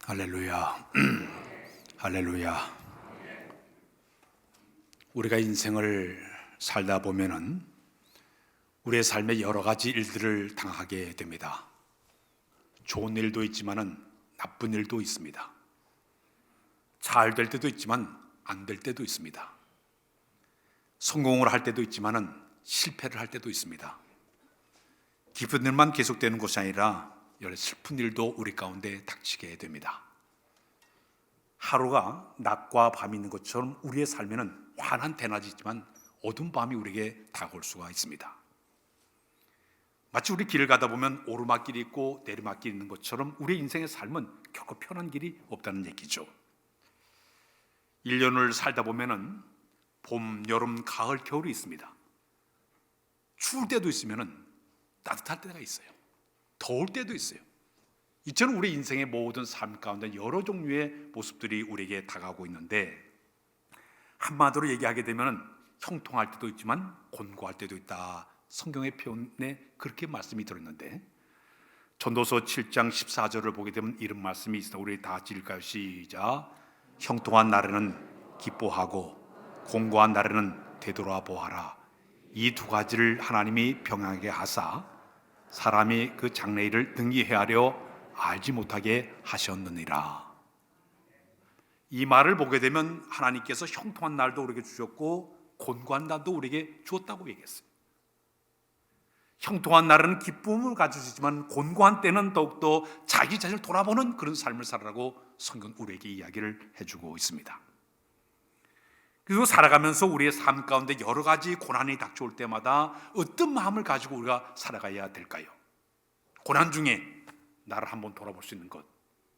할렐루야. 할렐루야. 우리가 인생을 살다 보면은 우리의 삶에 여러 가지 일들을 당하게 됩니다. 좋은 일도 있지만은 나쁜 일도 있습니다. 잘 될 때도 있지만 안 될 때도 있습니다. 성공을 할 때도 있지만은 실패를 할 때도 있습니다. 기쁜 일만 계속되는 것이 아니라 여러 슬픈 일도 우리 가운데 닥치게 됩니다. 하루가 낮과 밤이 있는 것처럼 우리의 삶에는 환한 대낮이 있지만 어두운 밤이 우리에게 다가올 수가 있습니다. 마치 우리 길을 가다 보면 오르막길이 있고 내리막길이 있는 것처럼 우리 인생의 삶은 결코 편한 길이 없다는 얘기죠. 1년을 살다 보면은 봄, 여름, 가을, 겨울이 있습니다. 추울 때도 있으면은 따뜻할 때가 있어요. 더울 때도 있어요. 이처럼 우리 인생의 모든 삶 가운데 여러 종류의 모습들이 우리에게 다가오고 있는데, 한마디로 얘기하게 되면 형통할 때도 있지만 곤고할 때도 있다. 성경의 표현에 그렇게 말씀이 들었는데, 전도서 7장 14절을 보게 되면 이런 말씀이 있습니다. 우리 다 같이 읽을까요? 시작. 형통한 날에는 기뻐하고 곤고한 날에는 되돌아 보아라. 이 두 가지를 하나님이 병하게 하사 사람이 그 장래일을 능히 헤아려 알지 못하게 하셨느니라. 이 말을 보게 되면 하나님께서 형통한 날도 우리에게 주셨고 곤고한 날도 우리에게 주었다고 얘기했어요. 형통한 날은 기쁨을 가지시지만 곤고한 때는 더욱더 자기 자신을 돌아보는 그런 삶을 살아라고 성경은 우리에게 이야기를 해주고 있습니다. 그리고 살아가면서 우리의 삶 가운데 여러 가지 고난이 닥쳐올 때마다 어떤 마음을 가지고 우리가 살아가야 될까요? 고난 중에 나를 한번 돌아볼 수 있는 것,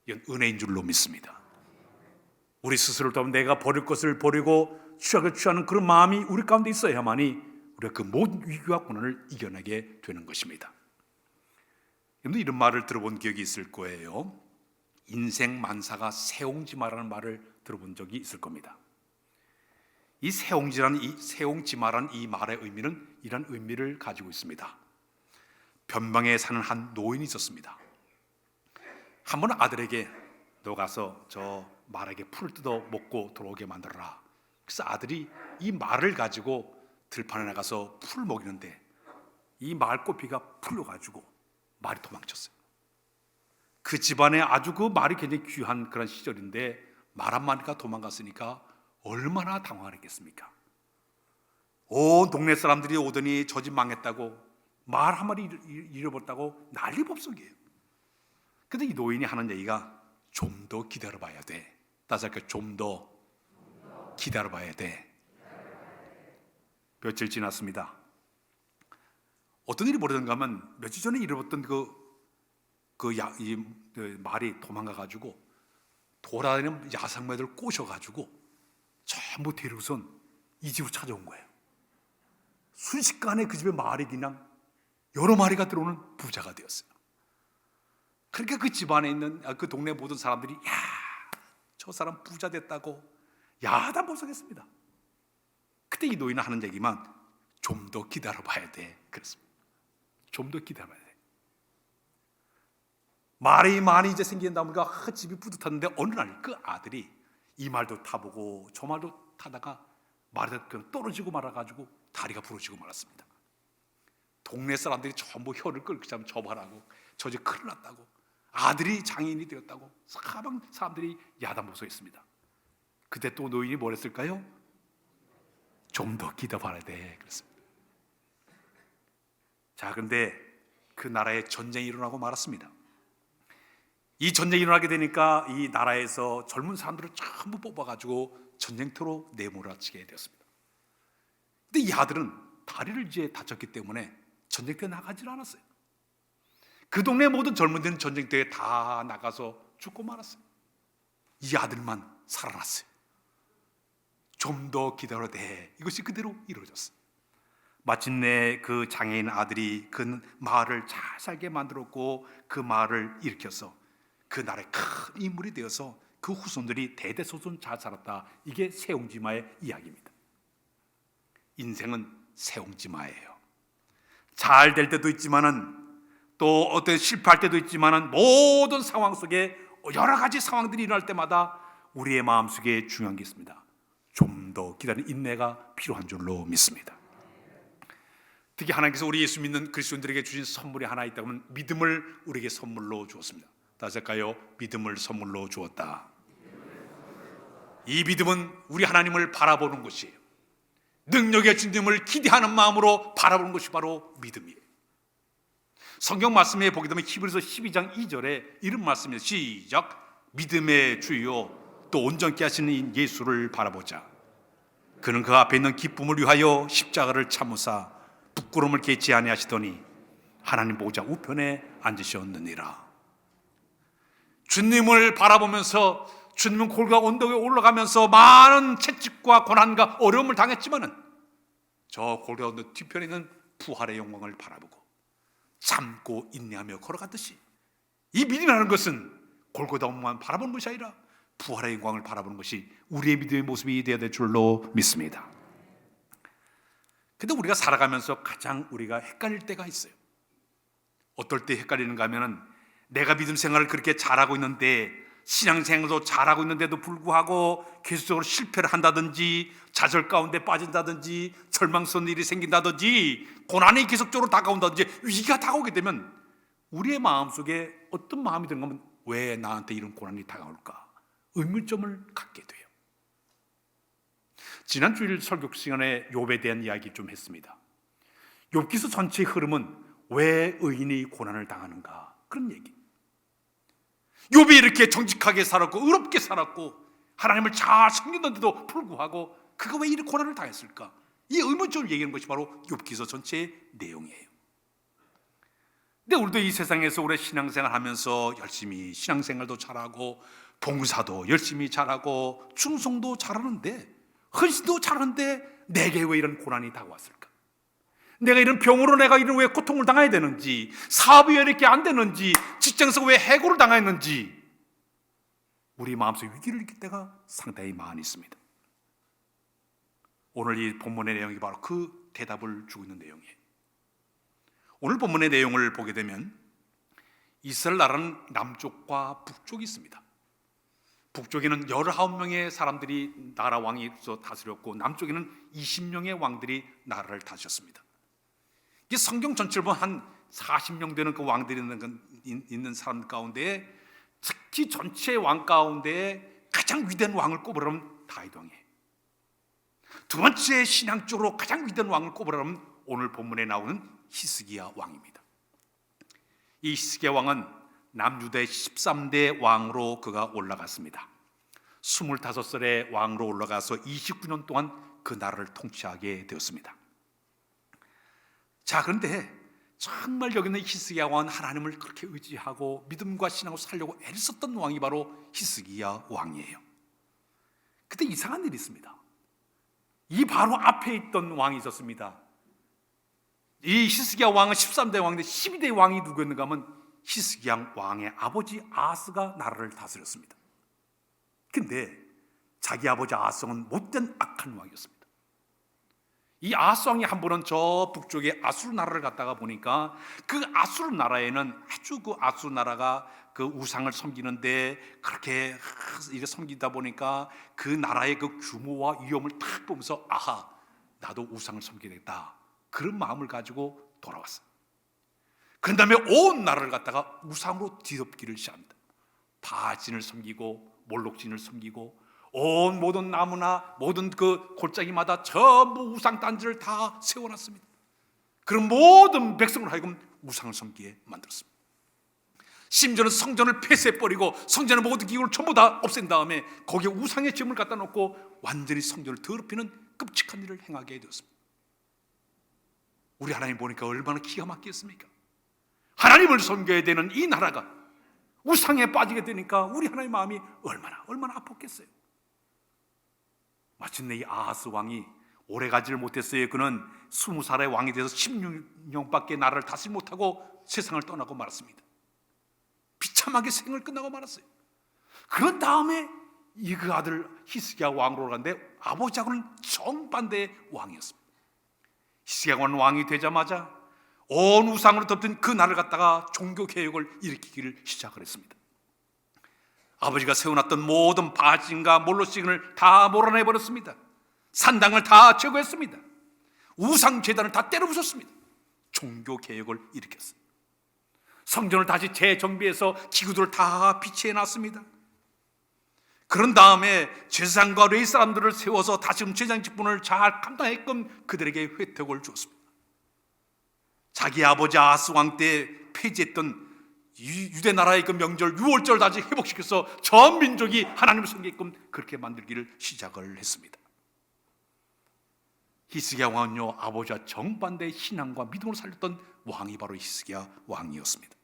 이건 은혜인 줄로 믿습니다. 우리 스스로를 돌아보면 내가 버릴 것을 버리고 취하게 취하는 그런 마음이 우리 가운데 있어야만이 우리가 그 모든 위기와 고난을 이겨내게 되는 것입니다. 여러분도 이런 말을 들어본 기억이 있을 거예요. 인생 만사가 세옹지마라는 말을 들어본 적이 있을 겁니다. 이 세옹지마라는 이 말의 의미는 이런 의미를 가지고 있습니다. 변방에 사는 한 노인이 있었습니다. 한 번 아들에게 너 가서 저 말에게 풀을 뜯어 먹고 돌아오게 만들어라. 그래서 아들이 이 말을 가지고 들판에 나가서 풀을 먹이는데 이 말꼬피가 풀려가지고 말이 도망쳤어요. 그 집안에 아주 그 말이 굉장히 귀한 그런 시절인데 말 한 마리가 도망갔으니까 얼마나 당황했겠습니까? 온 동네 사람들이 오더니 저 집 망했다고, 말 한 마리 잃어버렸다고 난리 법석이에요. 근데 이 노인이 하는 얘기가 좀 더 기다려봐야 돼. 따라서 좀 더 기다려봐야 돼. 며칠 지났습니다. 어떤 일이 벌어졌는가 하면 며칠 전에 잃어버렸던 그 말이 도망가가지고 돌아다니는 야생매들 꼬셔가지고 전부 데리고선 이 집으로 찾아온 거예요. 순식간에 그 집에 말이 그냥 여러 마리가 들어오는 부자가 되었어요. 그러니까 그 집안에 있는 그 동네 모든 사람들이 저 사람 부자 됐다고 야단법석했습니다. 그때 이 노인은 하는 얘기만 좀 더 기다려봐야 돼 그랬습니다. 좀 더 기다려봐야 돼. 말이 많이 이제 생긴다 보니까 집이 뿌듯했는데 어느 날 그 아들이 이 말도 타보고 저 말도 타다가 말이 떨어지고 말아가지고 다리가 부러지고 말았습니다. 동네 사람들이 전부 혀를 끌고 저말하고 저 집 큰일 났다고, 아들이 장애인이 되었다고 사방 사람들이 야단법석했습니다. 그때 또 노인이 뭘 했을까요? 좀 더 기다려봐야 돼 그랬습니다. 자, 그런데 그 나라에 전쟁이 일어나고 말았습니다. 이 전쟁이 일어나게 되니까 이 나라에서 젊은 사람들을 전부 뽑아가지고 전쟁터로 내몰아치게 되었습니다. 근데 이 아들은 다리를 이제 다쳤기 때문에 전쟁터에 나가질 않았어요. 그 동네 모든 젊은이들은 전쟁터에 다 나가서 죽고 말았어요. 이 아들만 살아났어요. 좀 더 기다려야 돼. 이것이 그대로 이루어졌어요. 마침내 그 장애인 아들이 그 마을을 잘 살게 만들었고 그 마을을 일으켜서 그 나라의 큰 인물이 되어서 그 후손들이 대대손손 잘 살았다. 이게 세옹지마의 이야기입니다. 인생은 세옹지마예요. 잘 될 때도 있지만은 또 어떤 실패할 때도 있지만은 모든 상황 속에 여러 가지 상황들이 일어날 때마다 우리의 마음속에 중요한 게 있습니다. 좀 더 기다리는 인내가 필요한 줄로 믿습니다. 특히 하나님께서 우리 예수 믿는 그리스도인들에게 주신 선물이 하나 있다고 하면 믿음을 우리에게 선물로 주었습니다. 다시 할까요? 믿음을 선물로 주었다. 이 믿음은 우리 하나님을 바라보는 것이에요. 능력의 주님을 기대하는 마음으로 바라보는 것이 바로 믿음이에요. 성경 말씀에 보게 되면 히브리서 12장 2절에 이런 말씀이에요. 시작. 믿음의 주요 또 온전케 하시는 예수를 바라보자. 그는 그 앞에 있는 기쁨을 위하여 십자가를 참으사 부끄러움을 개치 아니하시더니 하나님 보좌 우편에 앉으셨느니라. 주님을 바라보면서 주님은 골고다 언덕에 올라가면서 많은 채찍과 고난과 어려움을 당했지만은 저 골고다 언덕 뒤편에 있는 부활의 영광을 바라보고 참고 인내하며 걸어갔듯이 이 믿음이라는 것은 골고다 언덕만 바라보는 것이 아니라 부활의 영광을 바라보는 것이 우리의 믿음의 모습이 되어야 될 줄로 믿습니다. 근데 우리가 살아가면서 가장 우리가 헷갈릴 때가 있어요. 어떨 때 헷갈리는가 하면은 내가 믿음 생활을 그렇게 잘하고 있는데 신앙생활도 잘하고 있는데도 불구하고 계속적으로 실패를 한다든지 좌절 가운데 빠진다든지 절망스러운 일이 생긴다든지 고난이 계속적으로 다가온다든지 위기가 다가오게 되면 우리의 마음속에 어떤 마음이 드는가 하면 왜 나한테 이런 고난이 다가올까? 의문점을 갖게 돼요. 지난 주일 설교 시간에 욥에 대한 이야기 좀 했습니다. 욥기서 전체의 흐름은 왜 의인이 고난을 당하는가 그런 얘기. 욥이 이렇게 정직하게 살았고 의롭게 살았고 하나님을 잘 섬겼는데도 불구하고 그가 왜 이런 고난을 당했을까? 이 의문점을 얘기하는 것이 바로 욥기서 전체의 내용이에요. 근데 우리도 이 세상에서 오래 신앙생활 하면서 열심히 신앙생활도 잘하고 봉사도 열심히 잘하고 충성도 잘하는데 헌신도 잘하는데 내게 왜 이런 고난이 다가왔을까? 내가 이런 병으로 내가 이런 왜 고통을 당해야 되는지, 사업이 왜 이렇게 안 되는지, 직장에서 왜 해고를 당했는지 우리 마음속에 위기를 느낄 때가 상당히 많이 있습니다. 오늘 이 본문의 내용이 바로 그 대답을 주고 있는 내용이에요. 오늘 본문의 내용을 보게 되면 이스라엘 나라는 남쪽과 북쪽이 있습니다. 북쪽에는 19명의 사람들이 나라 왕이 다스렸고 남쪽에는 20명의 왕들이 나라를 다스렸습니다. 이 성경 전체를 보면 한 40명 되는 그 왕들이 있는 사람 가운데 특히 전체 왕 가운데 가장 위대한 왕을 꼽으라면 다윗 왕이에요. 두 번째 신앙적으로 가장 위대한 왕을 꼽으라면 오늘 본문에 나오는 히스기야 왕입니다. 이 히스기야 왕은 남유다의 13대 왕으로 그가 올라갔습니다. 25살의 왕으로 올라가서 29년 동안 그 나라를 통치하게 되었습니다. 자, 그런데 정말 여기는 히스기야 왕은 하나님을 그렇게 의지하고 믿음과 신앙으로 살려고 애썼던 왕이 바로 히스기야 왕이에요. 그때 이상한 일이 있습니다. 이 바로 앞에 있던 왕이 있었습니다. 이 히스기야 왕은 13대 왕인데 12대 왕이 누구였는가 하면 히스기야 왕의 아버지 아하스가 나라를 다스렸습니다. 근데 자기 아버지 아하스는 못된 악한 왕이었습니다. 이 아하스 왕이 한 번은 저 북쪽에 아수르 나라를 갔다가 보니까 그 아수르 나라에는 아주 그 아수르 나라가 그 우상을 섬기는데 그렇게 이렇게 섬기다 보니까 그 나라의 그 규모와 위험을 딱 보면서 아하, 나도 우상을 섬기겠다 그런 마음을 가지고 돌아왔어요. 그 다음에 온 나라를 갖다가 우상으로 뒤덮기를 시작합니다. 바진을 섬기고 몰록진을 섬기고 온 모든 나무나 모든 그 골짜기마다 전부 우상 단지를 다 세워놨습니다. 그런 모든 백성을 하여금 우상을 섬기게 만들었습니다. 심지어는 성전을 폐쇄해버리고 성전의 모든 기구를 전부 다 없앤 다음에 거기에 우상의 점을 갖다 놓고 완전히 성전을 더럽히는 끔찍한 일을 행하게 되었습니다. 우리 하나님 보니까 얼마나 기가 막히겠습니까? 하나님을 섬겨야 되는 이 나라가 우상에 빠지게 되니까 우리 하나님의 마음이 얼마나 아팠겠어요. 마침내 이 아하스 왕이 오래 가지를 못했어요. 그는 20살의 왕이 돼서 16년밖에 나라를 다스리지 못하고 세상을 떠나고 말았습니다. 비참하게 생을 끝나고 말았어요. 그런 다음에 이 그 아들 히스기야 왕으로 올라갔는데 아버지하고는 정반대의 왕이었습니다. 히스기야 왕이 되자마자 온 우상으로 덮인 그 나라를 갖다가 종교개혁을 일으키기를 시작을 했습니다. 아버지가 세워놨던 모든 바신과 몰로싱을 다 몰아내버렸습니다. 산당을 다 제거했습니다. 우상제단을 다 때려 부쉈습니다. 종교개혁을 일으켰습니다. 성전을 다시 재정비해서 기구들을 다 비치해놨습니다. 그런 다음에 제사장과 레위 사람들을 세워서 다시금 제사장 직분을 잘 감당했끔 그들에게 혜택을 주었습니다. 자기 아버지 아스 왕 때 폐지했던 유대 나라의 그 명절 유월절 다시 회복시켜서 전 민족이 하나님을 섬기게끔 그렇게 만들기를 시작을 했습니다. 히스기야 왕은요, 아버지와 정반대의 신앙과 믿음을 살렸던 왕이 바로 히스기야 왕이었습니다.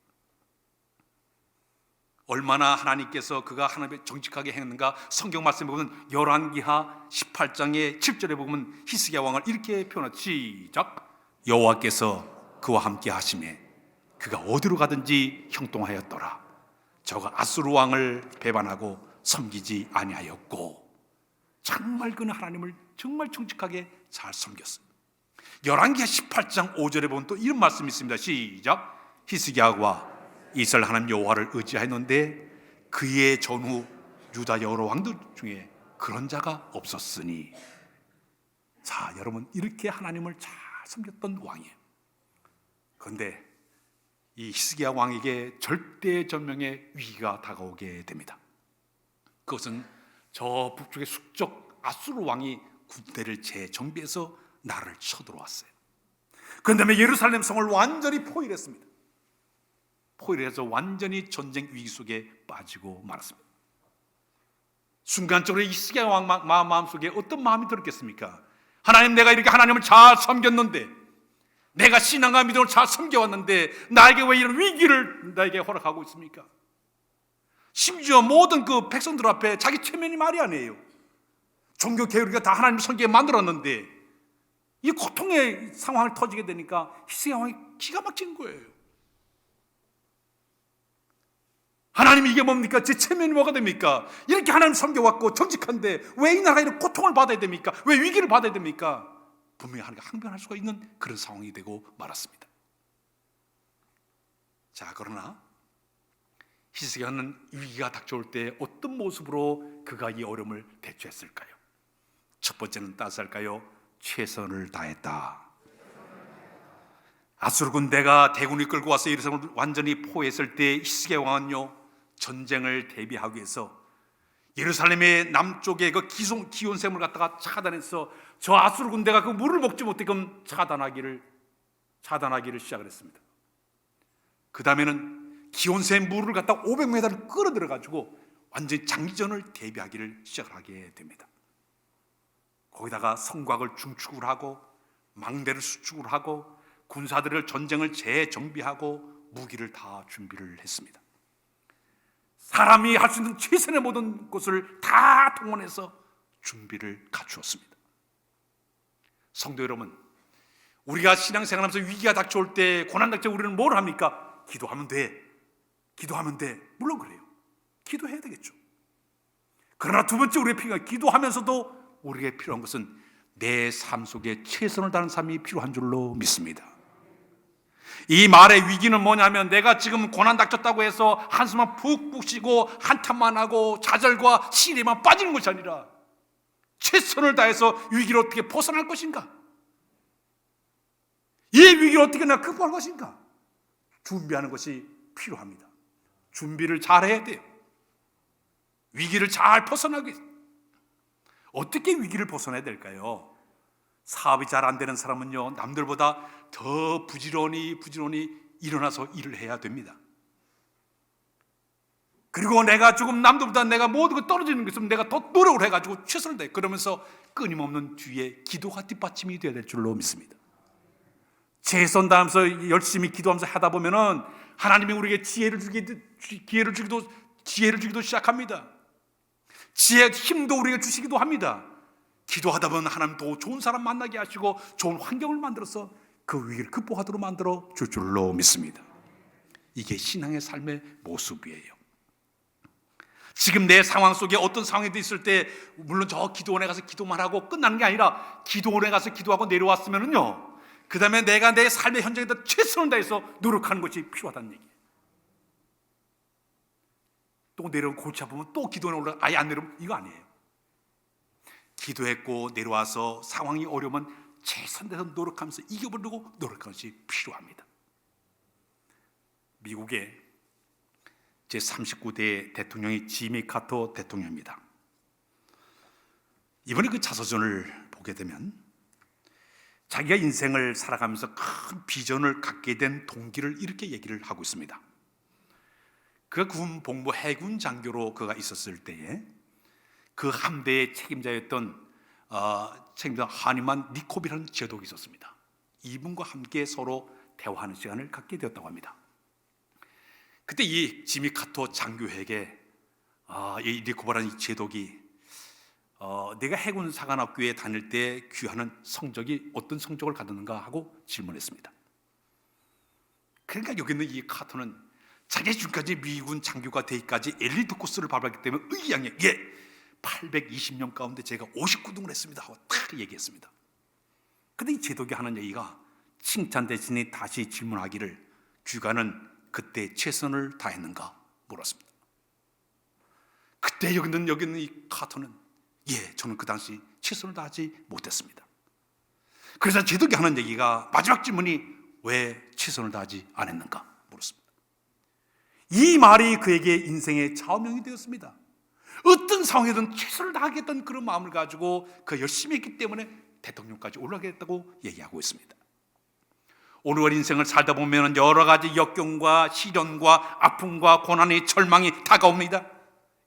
얼마나 하나님께서 그가 하나님의 정직하게 행했는가, 성경 말씀에 보면 열왕기하 18장의 7절에 보면 히스기야 왕을 이렇게 표현하죠. 시작. 여호와께서 그와 함께 하심에 그가 어디로 가든지 형통하였더라. 저가 아수르 왕을 배반하고 섬기지 아니하였고. 정말 그는 하나님을 정말 정직하게 잘 섬겼어요. 열왕기하 18장 5절에 보면 또 이런 말씀이 있습니다. 시작. 히스기야가 이스라엘 하나님 여호와를 의지하였는데 그의 전후 유다 여러 왕들 중에 그런 자가 없었으니. 자, 여러분, 이렇게 하나님을 잘 섬겼던 왕이에요. 그런데 이 히스기야 왕에게 절대절명의 위기가 다가오게 됩니다. 그것은 저 북쪽의 숙적 아수르 왕이 군대를 재정비해서 나라를 쳐들어왔어요. 그 다음에 예루살렘 성을 완전히 포위했습니다. 포위해서 완전히 전쟁 위기 속에 빠지고 말았습니다. 순간적으로 히스기야 왕 마음속에 어떤 마음이 들었겠습니까? 하나님, 내가 이렇게 하나님을 잘 섬겼는데, 내가 신앙과 믿음을 잘 섬겨왔는데 나에게 왜 이런 위기를 나에게 허락하고 있습니까? 심지어 모든 그 백성들 앞에 자기 체면이 말이 아니에요. 종교 개혁을 다 하나님 섬기게 만들었는데 이 고통의 상황을 터지게 되니까 히스기야 왕이 기가 막힌 거예요. 하나님, 이게 뭡니까? 제 체면이 뭐가 됩니까? 이렇게 하나님 섬겨왔고 정직한데 왜 이 나라가 이런 고통을 받아야 됩니까? 왜 위기를 받아야 됩니까? 분명히 하나님과 항변할 수가 있는 그런 상황이 되고 말았습니다. 자, 그러나 히스기야는 위기가 닥쳐올 때 어떤 모습으로 그가 이 어려움을 대처했을까요? 첫 번째는 따스할까요? 최선을 다했다. 아수르 군대가 대군이 끌고 와서 예루살렘을 완전히 포위했을 때 히스기야 왕은요, 전쟁을 대비하기 위해서 예루살렘의 남쪽에 그 기온샘을 갖다가 차단해서 저 아수르 군대가 그 물을 먹지 못하게끔 차단하기를 시작을 했습니다. 그 다음에는 기온샘 물을 갖다가 500m를 끌어들여 가지고 완전히 장기전을 대비하기를 시작하게 됩니다. 거기다가 성곽을 중축을 하고 망대를 수축을 하고 군사들을 전쟁을 재정비하고 무기를 다 준비를 했습니다. 사람이 할 수 있는 최선의 모든 것을 다 동원해서 준비를 갖추었습니다. 성도 여러분, 우리가 신앙생활하면서 위기가 닥쳐올 때, 고난 닥쳐올 때 우리는 뭘 합니까? 기도하면 돼. 기도하면 돼. 물론 그래요. 기도해야 되겠죠. 그러나 두 번째 우리의 필요한, 기도하면서도 우리에게 필요한 것은 내 삶 속에 최선을 다하는 삶이 필요한 줄로 믿습니다. 이 말의 위기는 뭐냐면, 내가 지금 고난 닥쳤다고 해서 한숨만 푹푹 쉬고 한탄만 하고 좌절과 시리에만 빠지는 것이 아니라 최선을 다해서 위기를 어떻게 벗어날 것인가, 이 위기를 어떻게 내가 극복할 것인가 준비하는 것이 필요합니다. 준비를 잘 해야 돼요. 위기를 잘 벗어나기 위해서. 어떻게 위기를 벗어나야 될까요? 사업이 잘 안 되는 사람은요, 남들보다 더 부지런히 일어나서 일을 해야 됩니다. 그리고 내가 조금 남들보다 내가 모든 거 떨어지는 것은 내가 더 노력을 해가지고 최선을 다해, 그러면서 끊임없는 뒤에 기도가 뒷받침이 되어야 될 줄로 믿습니다. 최선 다하면서 열심히 기도하면서 하다 보면은 하나님이 우리에게 기회를 주기도 시작합니다. 지혜, 힘도 우리에게 주시기도 합니다. 기도하다 보면 하나님 더 좋은 사람 만나게 하시고 좋은 환경을 만들어서 그 위기를 극복하도록 만들어 줄 줄로 믿습니다. 이게 신앙의 삶의 모습이에요. 지금 내 상황 속에 어떤 상황이 있을 때, 물론 저 기도원에 가서 기도만 하고 끝나는 게 아니라, 기도원에 가서 기도하고 내려왔으면은요, 그 다음에 내가 내 삶의 현장에다 최선을 다해서 노력하는 것이 필요하다는 얘기예요. 또 내려오고 골치 아프면 또 기도에 올라 아예 안 내려오면 이거 아니에요. 기도했고 내려와서 상황이 어려우면 최선대서 노력하면서 이겨보려고 노력하는 것이 필요합니다. 미국의 제39대 대통령이 지미 카터 대통령입니다. 이번에 그 자서전을 보게 되면 자기가 인생을 살아가면서 큰 비전을 갖게 된 동기를 이렇게 얘기를 하고 있습니다. 그 군 복무 해군 장교로 그가 있었을 때에 그 함대의 책임자 하니만 니콥이라는 제독이 있었습니다. 이분과 함께 서로 대화하는 시간을 갖게 되었다고 합니다. 그때 이 지미 카터 장교에게 이 니코바라는 이 제독이 내가 해군 사관학교에 다닐 때 귀하는 성적이 어떤 성적을 가졌는가 하고 질문했습니다. 그러니까 여기 있는 이 카터는 자기 지금까지 미군 장교가 되기까지 엘리트 코스를 밟았기 때문에 의기양양 820명 가운데 제가 59등을 했습니다 하고 딱 얘기했습니다. 근데 이 제독이 하는 얘기가 칭찬 대신에 다시 질문하기를 귀가는 그때 최선을 다했는가 물었습니다. 그때 여기 있는 이 카터는 저는 그 당시 최선을 다하지 못했습니다. 그래서 제독이 하는 얘기가 마지막 질문이 왜 최선을 다하지 않았는가 물었습니다. 이 말이 그에게 인생의 좌우명이 되었습니다. 어떤 상황에든 최선을 다하겠다는 그런 마음을 가지고 그 열심히 했기 때문에 대통령까지 올라가겠다고 얘기하고 있습니다. 오늘 인생을 살다 보면 여러 가지 역경과 시련과 아픔과 고난의 절망이 다가옵니다.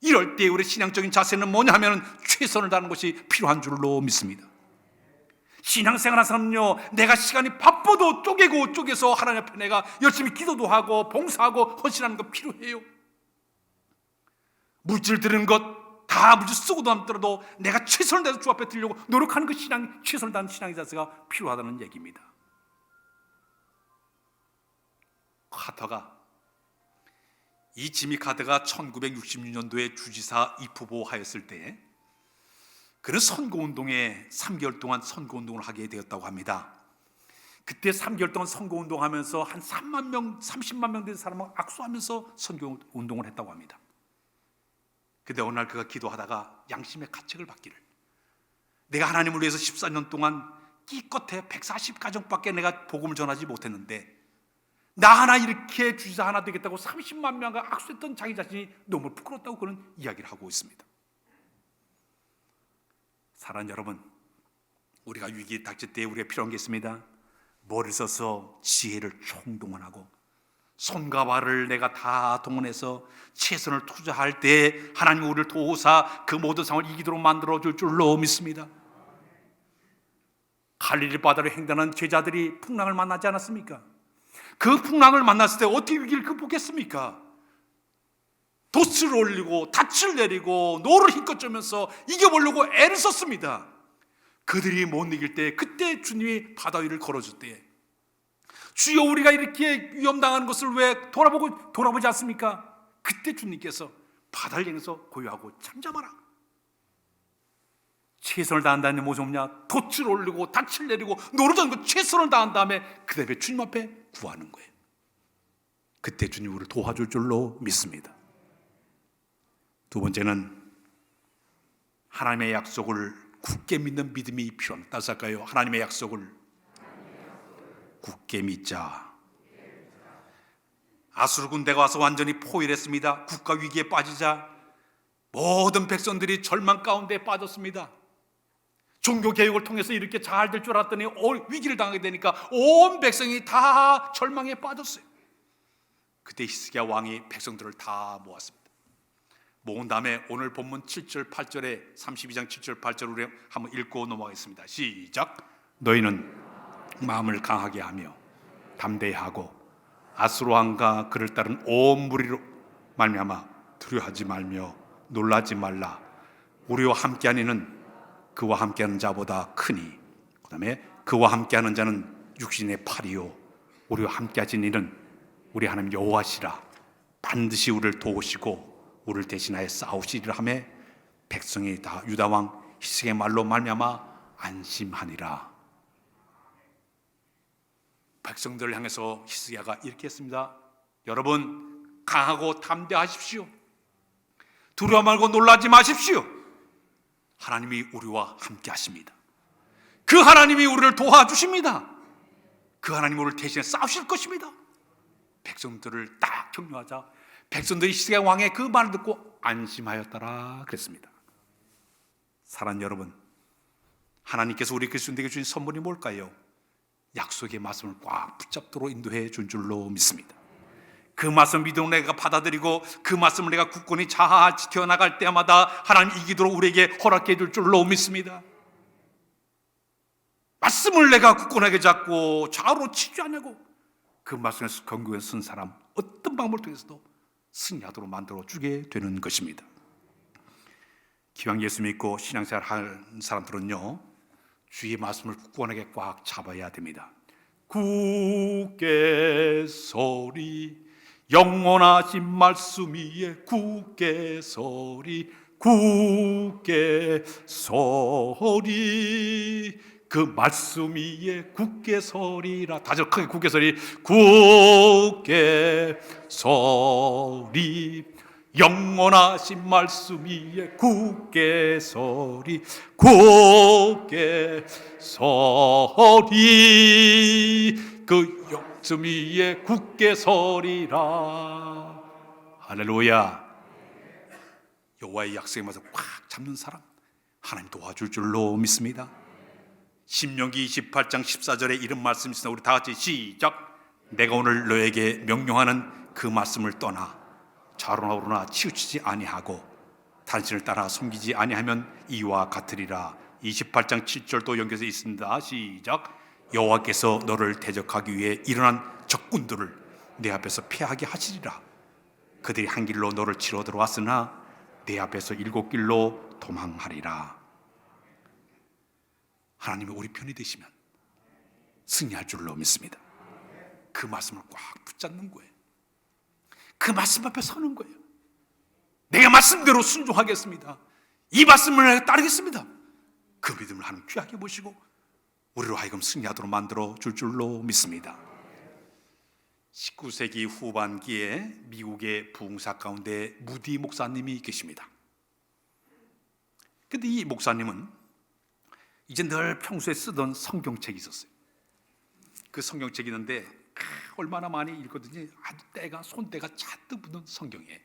이럴 때 우리 신앙적인 자세는 뭐냐 하면 최선을 다하는 것이 필요한 줄로 믿습니다. 신앙생활 하는 사람은요, 내가 시간이 바빠도 쪼개서 하나님 앞에 내가 열심히 기도도 하고 봉사하고 헌신하는 거 필요해요. 물질 드리는 것 다 물질 쓰고도 남더라도 내가 최선을 다해서 주 앞에 드리려고 노력하는 그 최선을 다하는 신앙의 자세가 필요하다는 얘기입니다. 카터가 이 지미 카터가 1966년도에 주지사 입후보 하였을 때 그는 선거운동에 3개월 동안 선거운동을 하게 되었다고 합니다. 그때 3개월 동안 선거운동하면서 한 3만 명, 30만 명 된 사람하고 악수하면서 선거운동을 했다고 합니다. 근데 어느 날 그가 기도하다가 양심의 가책을 받기를, 내가 하나님을 위해서 14년 동안 기껏해 140가정밖에 내가 복음을 전하지 못했는데 나 하나 이렇게 주지사 하나 되겠다고 30만 명과 악수했던 자기 자신이 너무 부끄럽다고 그런 이야기를 하고 있습니다. 사랑하는 여러분, 우리가 위기에 닥칠 때 우리가 필요한 게 있습니다. 머리를 써서 지혜를 총동원하고 손과 발을 내가 다 동원해서 최선을 투자할 때 하나님 우리를 도우사 그 모든 상황을 이기도록 만들어줄 줄로 믿습니다. 갈릴리 바다를 횡단한 제자들이 풍랑을 만나지 않았습니까? 그 풍랑을 만났을 때 어떻게 위기를 극복했습니까? 돛을 올리고 닻을 내리고 노를 힘껏 쩌면서 이겨보려고 애를 썼습니다. 그들이 못 이길 때 그때 주님이 바다 위를 걸어줄 때, 주여 우리가 이렇게 위험당하는 것을 왜 돌아보지 않습니까? 그때 주님께서 바다를 향해서 고요하고 잠잠하라. 최선을 다한다는 모습 뭐냐? 돛을 올리고 닻을 내리고 노르던 그 최선을 다한 다음에 그 다음에 주님 앞에 구하는 거예요. 그때 주님 우리를 도와줄 줄로 믿습니다. 두 번째는 하나님의 약속을 굳게 믿는 믿음이 필요합니다. 따라서 할까요? 하나님의 약속을 굳게 믿자. 아수르 군대가 와서 완전히 포위했습니다. 국가 위기에 빠지자 모든 백성들이 절망 가운데 빠졌습니다. 종교 개혁을 통해서 이렇게 잘 될 줄 알았더니 위기를 당하게 되니까 온 백성이 다 절망에 빠졌어요. 그때 히스기야 왕이 백성들을 다 모았습니다. 모은 다음에 오늘 본문 7절 8절에 32장 7절 8절 우리 한번 읽고 넘어가겠습니다. 시작. 너희는 마음을 강하게 하며 담대하고 아수르 왕과 그를 따른 온 무리로 말미암아 두려워하지 말며 놀라지 말라. 우리와 함께한 이는 그와 함께하는 자보다 크니, 그 다음에 그와 함께하는 자는 육신의 팔이요 우리와 함께하신 이는 우리 하나님 여호와시라. 반드시 우리를 도우시고 우리를 대신하여 싸우시리라 하며 백성이 다 유다 왕 히스기야의 말로 말미암아 안심하니라. 백성들을 향해서 히스기야가 이렇게 했습니다. 여러분 강하고 담대하십시오. 두려워 말고 놀라지 마십시오. 하나님이 우리와 함께 하십니다. 그 하나님이 우리를 도와주십니다. 그 하나님이 우리를 대신해 싸우실 것입니다. 백성들을 딱 격려하자 백성들이 시스기야 왕의 그 말을 듣고 안심하였더라 그랬습니다. 사랑하는 여러분, 하나님께서 우리 그리스도인에게 주신 선물이 뭘까요? 약속의 말씀을 꽉 붙잡도록 인도해 준 줄로 믿습니다. 그 말씀 믿음으로 내가 받아들이고 그 말씀을 내가 굳건히 잘 지켜나갈 때마다 하나님 이기도록 우리에게 허락해 줄 줄로 믿습니다. 말씀을 내가 굳건하게 잡고 좌우로 치지 않냐고 그 말씀에서 경고에 쓴 사람 어떤 방법을 통해서도 승리하도록 만들어 주게 되는 것입니다. 기왕 예수 믿고 신앙생활 하는 사람들은요, 주의 말씀을 굳건하게 꽉 잡아야 됩니다. 굳게 서리 영원하신 말씀 위에 굳게 서리 굳게 서리 그 말씀 위에 굳게 서리라. 다시 크게 굳게 서리 굳게 서리 영원하신 말씀 위에 굳게 서리 굳게 서리 그 말씀 위에 굳게 서리라. 할렐루야. 여호와의 약속에 맞아 꽉 잡는 사람 하나님 도와줄 줄로 믿습니다. 신명기 28장 14절에 이런 말씀이 있습니다. 우리 다 같이 시작. 내가 오늘 너에게 명령하는 그 말씀을 떠나 좌로나 우로나 치우치지 아니하고 당신을 따라 숨기지 아니하면 이와 같으리라. 28장 7절도 연결해서 있습니다. 시작. 여호와께서 너를 대적하기 위해 일어난 적군들을 내 앞에서 피하게 하시리라. 그들이 한 길로 너를 치러 들어왔으나 내 앞에서 7길로 도망하리라. 하나님이 우리 편이 되시면 승리할 줄로 믿습니다. 그 말씀을 꽉 붙잡는 거예요. 그 말씀 앞에 서는 거예요. 내가 말씀대로 순종하겠습니다. 이 말씀을 따르겠습니다. 그 믿음을 하나님 귀하게 보시고 우리로 하여금 승리하도록 만들어 줄 줄로 믿습니다. 19세기 후반기에 미국의 부흥사 가운데 무디 목사님이 계십니다. 근데 이 목사님은 이제 늘 평소에 쓰던 성경책이 있었어요. 그 성경책이 있는데 얼마나 많이 읽거든요. 아주 손때가 잔뜩 묻은 성경이에요.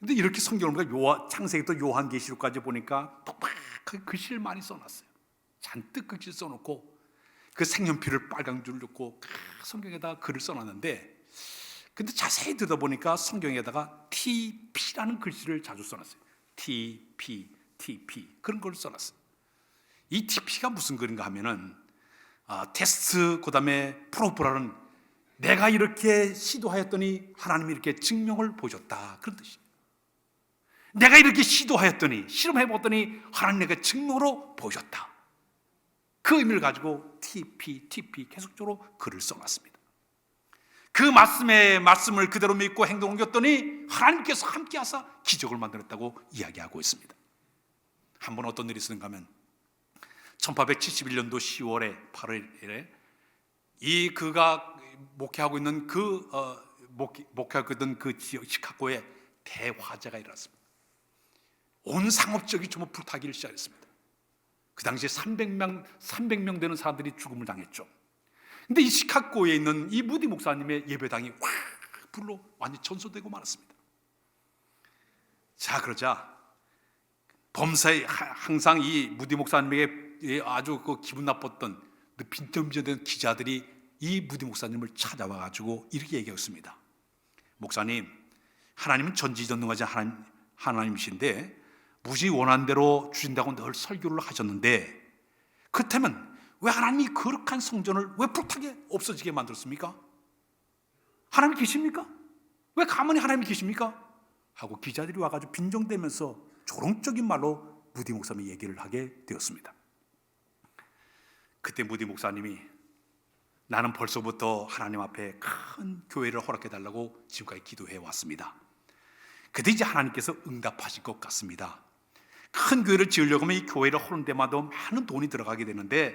근데 이렇게 성경을 보니까 창세기부터 요한계시록까지 보니까 톡박하게 글씨를 많이 써놨어요. 잔뜩 글씨를 써놓고 그 색연필을 빨간 줄 넣고 성경에다가 글을 써놨는데, 근데 자세히 들여다보니까 성경에다가 TP라는 글씨를 자주 써놨어요. TP 그런 걸 써놨어요. 이 TP가 무슨 글인가 하면은 테스트, 그 다음에 프로브라는 내가 이렇게 시도하였더니 하나님이 이렇게 증명을 보여줬다, 그런 뜻이에요. 내가 이렇게 시도하였더니 실험해봤더니 하나님 내가 증명으로 보여줬다, 그 의미를 가지고 TP 계속적으로 글을 써놨습니다. 그 말씀을 그대로 믿고 행동 옮겼더니 하나님께서 함께 하사 기적을 만들었다고 이야기하고 있습니다. 한 번 어떤 일이 있었는가 하면 1871년도 10월에 8일에 그가 목회하고 있는 목회하고 있던 그 지역 시카고에 대화재가 일어났습니다. 온 상업지역이 전부 불타기를 시작했습니다. 그 당시에 300명 되는 사람들이 죽음을 당했죠. 근데 이 시카고에 있는 이 무디 목사님의 예배당이 확 불로 완전히 전소되고 말았습니다. 자, 그러자 범사에 항상 이 무디 목사님에게 아주 그 기분 나빴던 빈정빈정된 기자들이 이 무디 목사님을 찾아와 가지고 이렇게 얘기했습니다. 목사님, 하나님은 전지전능하신 하나님이신데 무시 원한 대로 주신다고 늘 설교를 하셨는데, 그렇다면 왜 하나님이 거룩한 성전을 왜 불타게 없어지게 만들었습니까? 하나님이 계십니까? 왜 가만히 하나님이 계십니까? 하고 기자들이 와가지고 빈정대면서 조롱적인 말로 무디 목사님이 얘기를 하게 되었습니다. 그때 무디 목사님이 나는 벌써부터 하나님 앞에 큰 교회를 허락해달라고 지금까지 기도해 왔습니다. 그때 이제 하나님께서 응답하실 것 같습니다. 큰 교회를 지으려고 하면 이 교회를 하는 데마다 많은 돈이 들어가게 되는데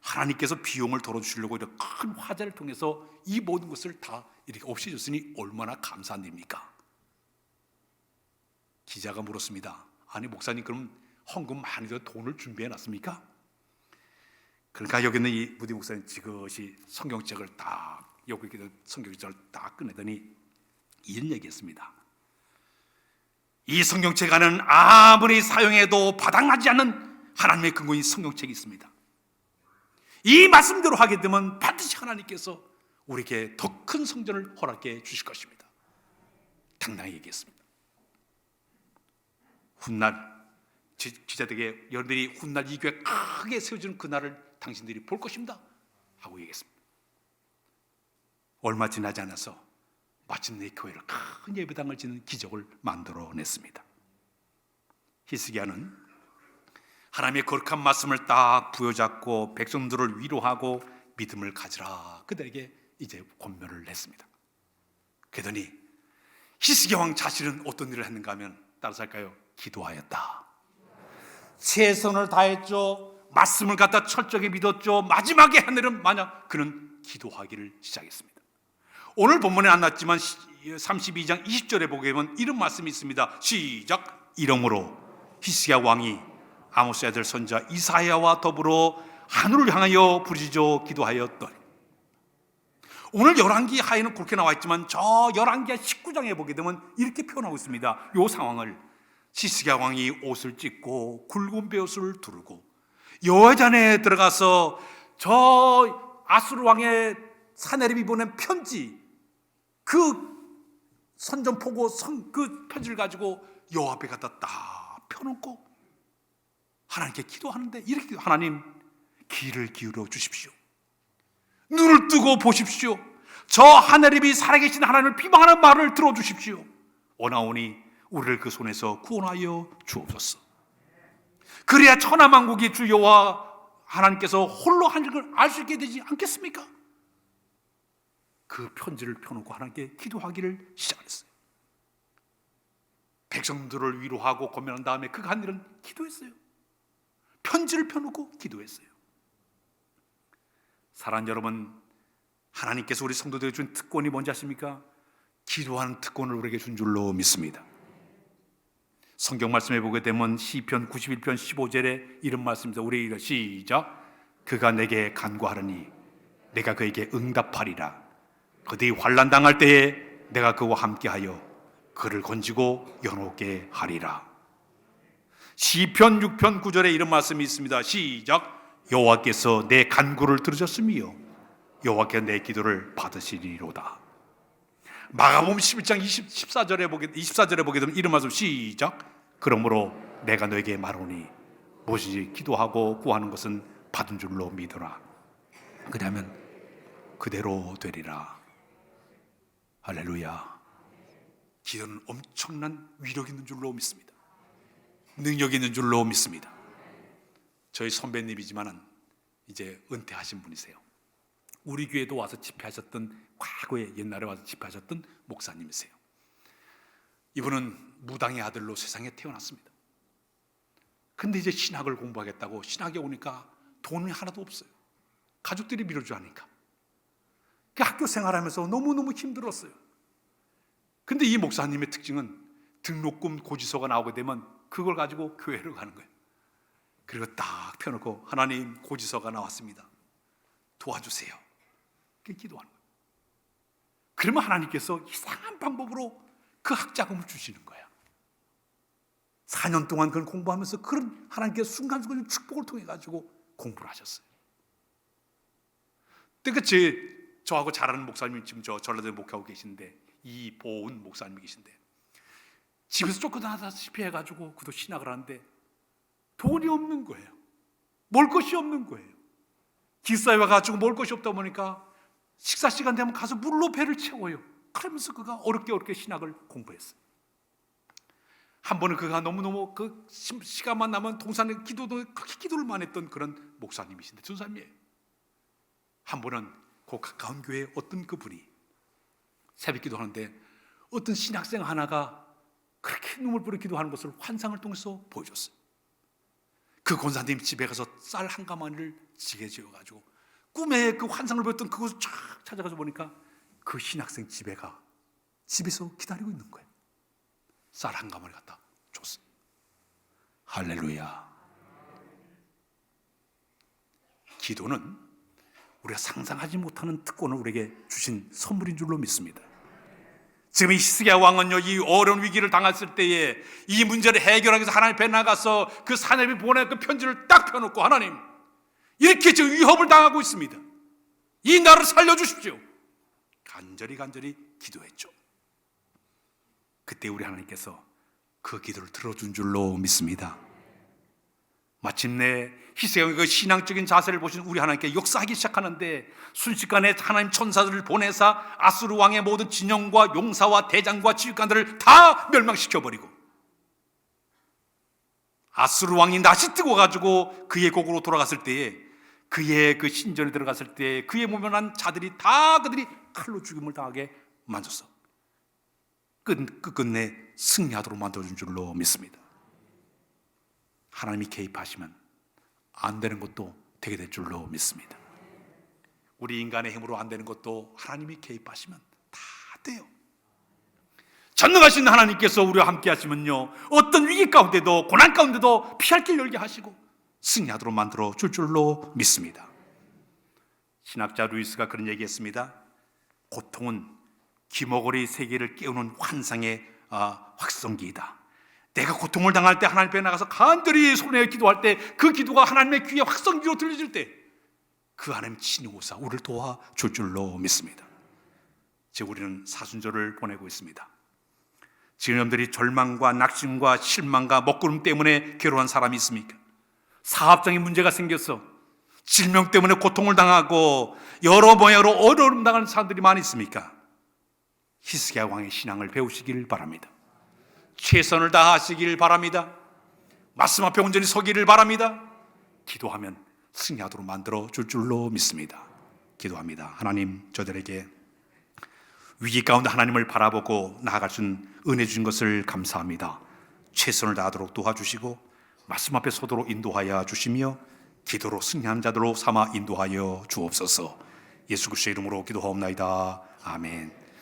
하나님께서 비용을 덜어주시려고 이렇게 큰 화제를 통해서 이 모든 것을 다 이렇게 없애줬으니 얼마나 감사한 일입니까? 기자가 물었습니다. 아니 목사님, 그럼 헌금 많이 더 돈을 준비해 놨습니까? 그러니까 여기 있는 이 무디 목사님 지그시 성경책을 딱 여기 있는 성경책을 딱 꺼내더니 이런 얘기했습니다. 이 성경책 안에는 아무리 사용해도 바닥나지 않는 하나님의 근거인 성경책이 있습니다. 이 말씀대로 하게 되면 반드시 하나님께서 우리에게 더 큰 성전을 허락해 주실 것입니다. 당당히 얘기했습니다. 훗날 기자들에게 여러분들이 훗날 이 교회 크게 세워지는 그날을 당신들이 볼 것입니다 하고 얘기했습니다. 얼마 지나지 않아서 마침내 교회를 큰 예배당을 짓는 기적을 만들어냈습니다. 히스기야는 하나님의 거룩한 말씀을 딱 부여잡고 백성들을 위로하고 믿음을 가지라 그들에게 이제 권면을 했습니다. 그러더니 히스기야 왕 자신은 어떤 일을 했는가 하면 따라서 할까요? 기도하였다. 최선을 다했죠. 말씀을 갖다 철저하게 믿었죠. 마지막에 한 일은 만약 그는 기도하기를 시작했습니다. 오늘 본문에 안 났지만 32장 20절에 보게 되면 이런 말씀이 있습니다. 시작. 이러므로 히스기야 왕이 아모스의 아들 선지자 이사야와 더불어 하늘을 향하여 부르짖어 기도하였더니, 오늘 열왕기 하에는 그렇게 나와 있지만 저 열왕기 19장에 보게 되면 이렇게 표현하고 있습니다. 이 상황을 히스기야 왕이 옷을 찢고 굵은 베옷을 두르고 여호와전에 들어가서 저 아수르 왕의 사네립이 보낸 편지, 그 선전포고 그 편지를 가지고 여호와 앞에 갖다 딱 펴놓고 하나님께 기도하는데 이렇게 기도, 하나님 귀를 기울여 주십시오. 눈을 뜨고 보십시오. 저 하네립이 살아계신 하나님을 비방하는 말을 들어주십시오. 원하오니 우리를 그 손에서 구원하여 주옵소서. 그래야 천하만국이 주 여호와 하나님께서 홀로 하는 걸 알 수 있게 되지 않겠습니까? 그 편지를 펴놓고 하나님께 기도하기를 시작했어요. 백성들을 위로하고 권면한 다음에 그가 한 일은 기도했어요. 편지를 펴놓고 기도했어요. 사랑하는 여러분, 하나님께서 우리 성도들에게 준 특권이 뭔지 아십니까? 기도하는 특권을 우리에게 준 줄로 믿습니다. 성경 말씀에 보게 되면 시편 91편 15절에 이런 말씀입니다. 우리 시작. 그가 내게 간구하려니 내가 그에게 응답하리라. 그들이 환난 당할 때에 내가 그와 함께하여 그를 건지고 연호케 하리라. 시편 6편 9절에 이런 말씀이 있습니다. 시작. 여호와께서 내 간구를 들으셨으며 여호와께서 내 기도를 받으시리로다. 마가복음 11장 24절에 보게 되면 이런 말씀 시작. 그러므로 내가 너에게 말하노니 무엇이든지 기도하고 구하는 것은 받은 줄로 믿어라. 그러면 그대로 되리라. 할렐루야. 기도는 엄청난 위력 있는 줄로 믿습니다. 능력 있는 줄로 믿습니다. 저희 선배님이지만은 이제 은퇴하신 분이세요. 우리 교회도 와서 집회하셨던, 과거에 옛날에 와서 집회하셨던 목사님이세요. 이분은 무당의 아들로 세상에 태어났습니다. 근데 이제 신학을 공부하겠다고 신학에 오니까 돈이 하나도 없어요. 가족들이 밀어주니까. 그 학교 생활하면서 너무너무 힘들었어요. 근데 이 목사님의 특징은 등록금 고지서가 나오게 되면 그걸 가지고 교회를 가는 거예요. 그리고 딱 펴놓고 하나님 고지서가 나왔습니다. 도와주세요. 그렇게 기도하는 거예요. 그러면 하나님께서 이상한 방법으로 그 학자금을 주시는 거예요. 4년 동안 그걸 공부하면서 그런 하나님께서 순간순간 축복을 통해 가지고 공부를 하셨어요. 그때 저하고 잘 아는 목사님이 지금 저 전라도에 목회하고 계신데, 이보은 목사님이 계신데, 집에서 쫓겨나다시피 해가지고 그도 신학을 하는데 돈이 없는 거예요. 먹을 것이 없는 거예요. 기숙사에 와가지고 먹을 것이 없다 보니까 식사 시간 되면 가서 물로 배를 채워요. 그러면서 그가 어렵게 신학을 공부했어요. 한 번은 그가 너무너무 그 시간만 나면 동산에 그렇게 기도를 많이 했던 그런 목사님이신데, 전사님이에요. 한 번은 그 가까운 교회에 어떤 그분이 새벽 기도하는데 어떤 신학생 하나가 그렇게 눈물 뿌려 기도하는 것을 환상을 통해서 보여줬어요. 그 권사님 집에 가서 쌀 한 가마니를 지게 지어가지고 꿈에 그 환상을 보였던 그곳을 쫙 찾아가서 보니까 그 신학생 집에서 기다리고 있는 거예요. 쌀 한 가마니 갖다 할렐루야. 기도는 우리가 상상하지 못하는 특권을 우리에게 주신 선물인 줄로 믿습니다. 지금 이 히스기야 왕은요, 이 어려운 위기를 당했을 때에 이 문제를 해결하기 위해서 하나님 앞에 나가서 그 사내비 보낸 그 편지를 딱 펴놓고, 하나님, 이렇게 지금 위협을 당하고 있습니다. 이 나라를 살려주십시오. 간절히 기도했죠. 그때 우리 하나님께서 그 기도를 들어준 줄로 믿습니다. 마침내 히스기야의 그 신앙적인 자세를 보신 우리 하나님께 역사하기 시작하는데, 순식간에 하나님 천사들을 보내사 아수르 왕의 모든 진영과 용사와 대장과 지휘관들을 다 멸망시켜버리고, 아수르 왕이 낯이 뜨고가지고 그의 곡으로 돌아갔을 때에, 그의 그 신전에 들어갔을 때 그의 모면한 자들이 다 그들이 칼로 죽임을 당하게 만졌어. 끝끝내 승리하도록 만들어준 줄로 믿습니다. 하나님이 개입하시면 안 되는 것도 되게 될 줄로 믿습니다. 우리 인간의 힘으로 안 되는 것도 하나님이 개입하시면 다 돼요. 전능하신 하나님께서 우리와 함께 하시면요, 어떤 위기 가운데도, 고난 가운데도 피할 길 열게 하시고 승리하도록 만들어 줄 줄로 믿습니다. 신학자 루이스가 그런 얘기했습니다. 고통은 귀머거리 세계를 깨우는 환상의 확성기이다. 내가 고통을 당할 때 하나님 앞에 나가서 간절히 손에 기도할 때, 그 기도가 하나님의 귀에 확성기로 들려질 때 그 하나님 친히 오사 우리를 도와줄 줄로 믿습니다. 지금 우리는 사순절을 보내고 있습니다. 지금 여러분들이 절망과 낙심과 실망과 먹구름 때문에 괴로운 사람이 있습니까? 사업적인 문제가 생겼어. 질병 때문에 고통을 당하고 여러 모양으로 어려움 당하는 사람들이 많이 있습니까? 히스기야 왕의 신앙을 배우시길 바랍니다. 최선을 다하시길 바랍니다. 말씀 앞에 온전히 서기를 바랍니다. 기도하면 승리하도록 만들어 줄 줄로 믿습니다. 기도합니다. 하나님, 저들에게 위기 가운데 하나님을 바라보고 나아갈 수 있는 은혜 주신 것을 감사합니다. 최선을 다하도록 도와주시고 말씀 앞에 서도록 인도하여 주시며 기도로 승리하는 자들로 삼아 인도하여 주옵소서. 예수 그리스도의 이름으로 기도하옵나이다. 아멘.